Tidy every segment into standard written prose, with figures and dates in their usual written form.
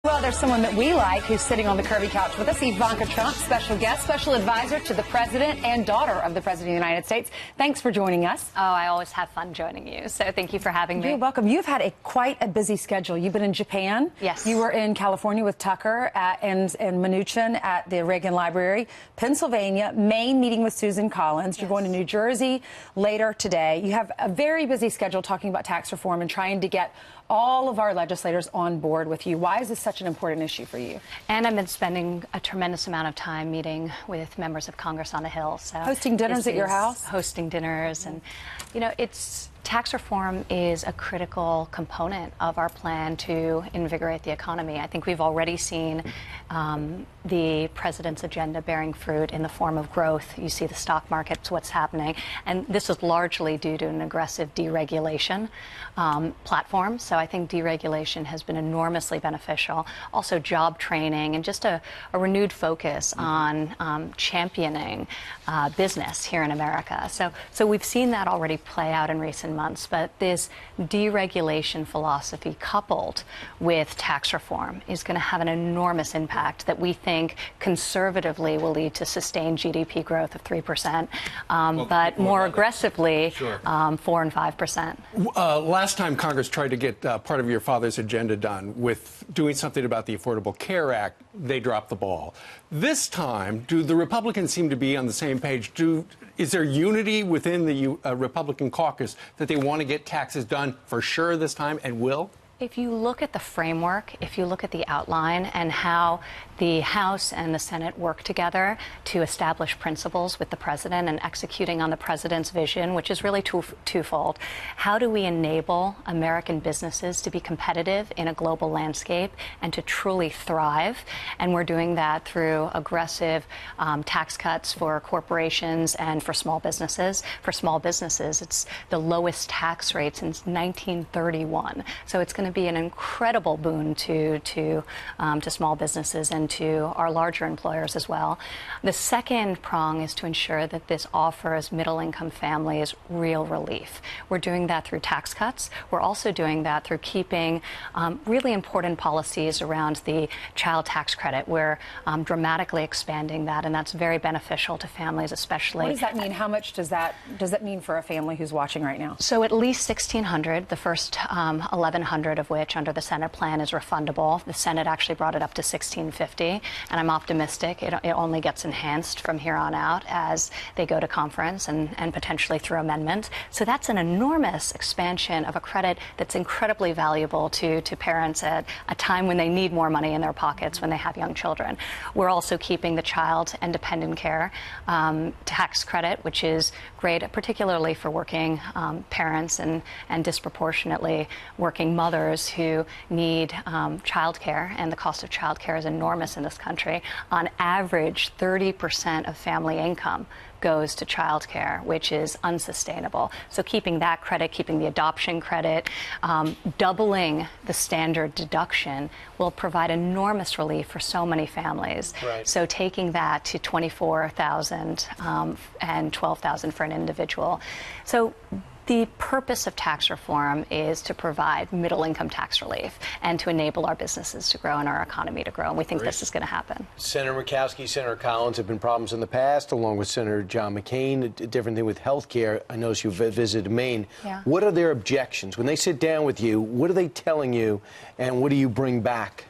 Well, there's someone that we like who's sitting on the Kirby couch with us, Ivanka Trump, special guest, special advisor to the president and daughter of the president of the United States. Thanks for joining us. Oh, I always have fun joining you, so thank you for having me. You're welcome. You've had quite a busy schedule. You've been in Japan. Yes. You were in California with Tucker and Mnuchin at the Reagan Library, Pennsylvania, Maine, meeting with Susan Collins. You're going to New Jersey later today. You have a very busy schedule talking about tax reform and trying to get all of our legislators on board with you. Why is this such an important issue for you? And I've been spending a tremendous amount of time meeting with members of Congress on the Hill. So hosting dinners at your house? Hosting dinners. And, you know, tax reform is a critical component of our plan to invigorate the economy. I think we've already seen the president's agenda bearing fruit in the form of growth. You see the stock markets, what's happening. And this is largely due to an aggressive deregulation platform. So I think deregulation has been enormously beneficial. Also job training and just a renewed focus on championing business here in America. So we've seen that already play out in recent months, but this deregulation philosophy coupled with tax reform is going to have an enormous impact that we think conservatively will lead to sustained GDP growth of 3%, but more aggressively, 4 and 5%. Last time Congress tried to get part of your father's agenda done with doing something about the Affordable Care Act, they dropped the ball. This time, do the Republicans seem to be on the same page? Is there unity within the Republican caucus that they want to get taxes done for sure this time and will? If you look at the framework, if you look at the outline and how the House and the Senate work together to establish principles with the president and executing on the president's vision, which is really twofold. How do we enable American businesses to be competitive in a global landscape and to truly thrive? And we're doing that through aggressive tax cuts for corporations and for small businesses. For small businesses, it's the lowest tax rate since 1931. So it's going to be an incredible boon to small businesses and to our larger employers as well. The second prong is to ensure that this offers middle-income families real relief. We're doing that through tax cuts. We're also doing that through keeping really important policies around the child tax credit. We're dramatically expanding that, and that's very beneficial to families, especially. What does that mean? How much does that mean for a family who's watching right now? So at least $1,600, the first $1,100 of which under the Senate plan is refundable. The Senate actually brought it up to $1,650, and I'm optimistic it only gets enhanced from here on out as they go to conference and potentially through amendment. So that's an enormous expansion of a credit that's incredibly valuable to parents at a time when they need more money in their pockets when they have young children. We're also keeping the child and dependent care tax credit, which is great, particularly for working parents and disproportionately working mothers who need child care, and the cost of child care is enormous in this country. On average, 30% of family income goes to child care, which is unsustainable. So keeping that credit, keeping the adoption credit, doubling the standard deduction will provide enormous relief for so many families. Right. So taking that to $24,000 and $12,000 for an individual. So the purpose of tax reform is to provide middle-income tax relief and to enable our businesses to grow and our economy to grow. And we think this is going to happen. Senator Murkowski, Senator Collins have been problems in the past, along with Senator John McCain. A different thing with health care. I noticed you visited Maine. Yeah. What are their objections? When they sit down with you, what are they telling you, and what do you bring back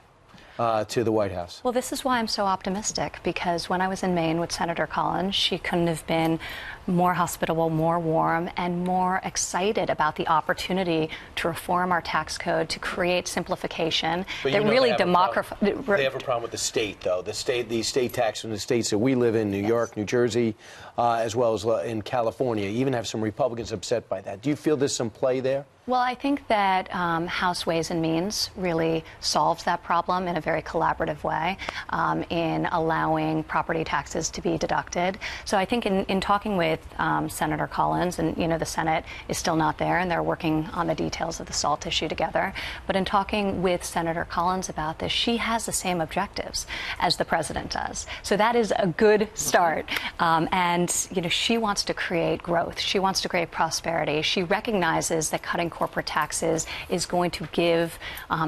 to the White House? Well, this is why I'm so optimistic, because when I was in Maine with Senator Collins, she couldn't have been more hospitable, more warm, and more excited about the opportunity to reform our tax code, to create simplification that really democratizes. They have a problem with the state, though. The state tax in the states that we live in, New York, New Jersey, as well as in California. You even have some Republicans upset by that. Do you feel there's some play there? Well, I think that House Ways and Means really solves that problem in a very collaborative way in allowing property taxes to be deducted. So I think in talking with Senator Collins, and, you know, the Senate is still not there, and they're working on the details of the SALT issue together. But in talking with Senator Collins about this, she has the same objectives as the president does. So that is a good start. And, you know, she wants to create growth. She wants to create prosperity. She recognizes that cutting corporate taxes is going to give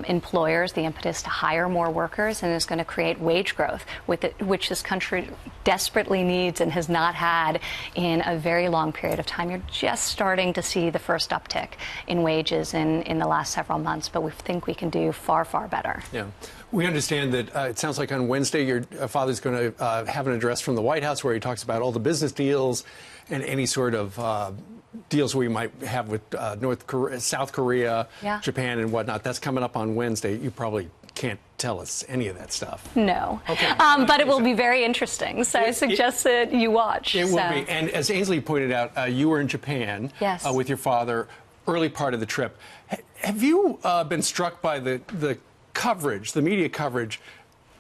employers the impetus to hire more workers, and is going to create wage growth, which this country desperately needs and has not had in a very long period of time. You're just starting to see the first uptick in wages in the last several months, but we think we can do far, far better. Yeah. We understand that it sounds like on Wednesday your father's going to have an address from the White House where he talks about all the business deals and any sort of deals we might have with South Korea, yeah, Japan, and whatnot. That's coming up on Wednesday. You probably can't tell us any of that stuff. No. Okay. But it will be very interesting. So I suggest that you watch. It will be. And as Ainsley pointed out, you were in Japan, yes, with your father, early part of the trip. Have you been struck by the coverage, the media coverage,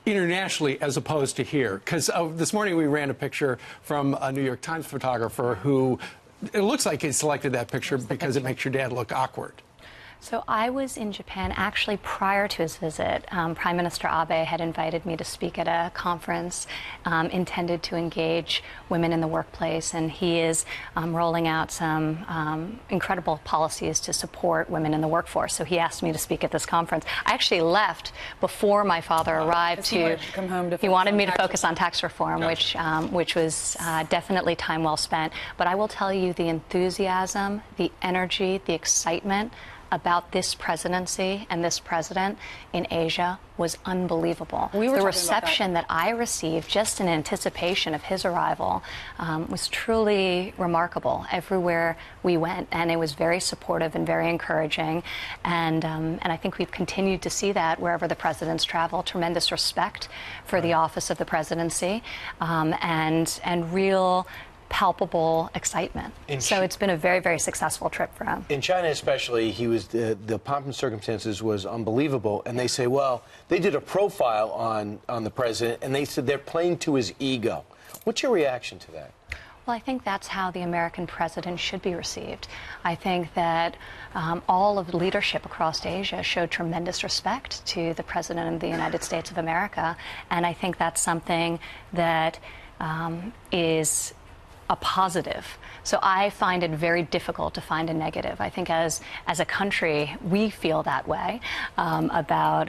internationally as opposed to here? Because this morning we ran a picture from a New York Times photographer who, it looks like he selected that picture because it makes your dad look awkward. So I was in Japan actually prior to his visit. Prime Minister Abe had invited me to speak at a conference intended to engage women in the workplace, and he is rolling out some incredible policies to support women in the workforce. So he asked me to speak at this conference. I actually left before my father arrived he wanted me to focus on tax reform, gotcha, which was definitely time well spent. But I will tell you, the enthusiasm, the energy, the excitement about this presidency and this president in Asia was unbelievable. The reception that I received just in anticipation of his arrival was truly remarkable everywhere we went, and it was very supportive and very encouraging. And I think we've continued to see that wherever the presidents travel. Tremendous respect for the office of the presidency, and real palpable excitement. So it's been a very, very successful trip for him. In China especially, he was the pomp and circumstances was unbelievable, and they say, well, they did a profile on the president, and they said they're playing to his ego. What's your reaction to that? Well, I think that's how the American president should be received. I think that all of the leadership across Asia showed tremendous respect to the president of the United States of America, and I think that's something that is a positive. So I find it very difficult to find a negative. I think as a country, we feel that way about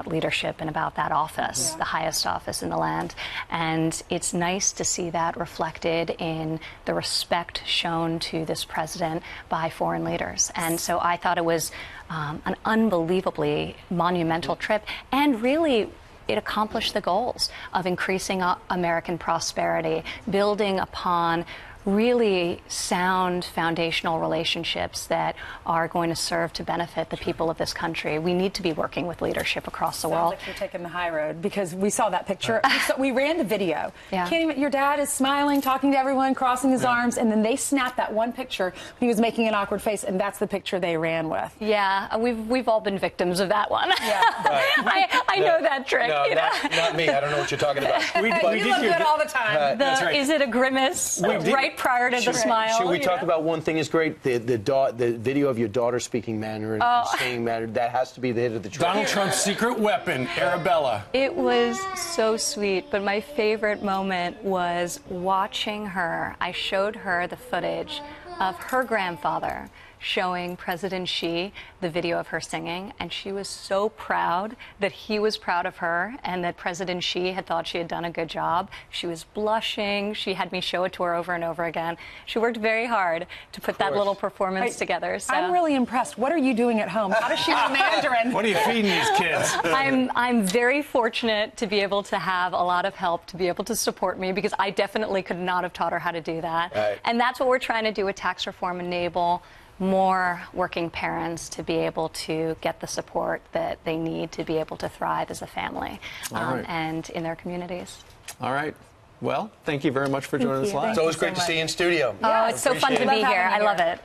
leadership and about that office, the highest office in the land. And it's nice to see that reflected in the respect shown to this president by foreign leaders. And so I thought it was an unbelievably monumental trip, and really it accomplished the goals of increasing American prosperity, building upon really sound foundational relationships that are going to serve to benefit the people of this country. We need to be working with leadership across the world. Sounds like you're taking the high road, because we saw that picture. We ran the video. Yeah. Can't even, your dad is smiling, talking to everyone, crossing his arms, and then they snapped that one picture when he was making an awkward face, and that's the picture they ran with. Yeah, we've all been victims of that one. Yeah. I know that trick. No, you know? not me. I don't know what you're talking about. You look good all the time. That's right. Is it a grimace right prior to the smile? Should we talk about one thing is great? The video of your daughter speaking Mandarin, saying Mandarin, that has to be the hit of the trip. Donald Trump's secret weapon, Arabella. It was so sweet, but my favorite moment was watching her. I showed her the footage of her grandfather showing President Xi the video of her singing, and she was so proud that he was proud of her and that President Xi had thought she had done a good job. She was blushing. She had me show it to her over and over again. She worked very hard to put that little performance together. So. I'm really impressed. What are you doing at home? How does she know Mandarin? What are you feeding these kids? I'm very fortunate to be able to have a lot of help to be able to support me, because I definitely could not have taught her how to do that. Right. And that's what we're trying to do with tax reform, enable more working parents to be able to get the support that they need to be able to thrive as a family and in their communities. All right. Well, thank you very much for joining us live. It's always great to see you in studio. Oh, it's so fun to be here. I love it.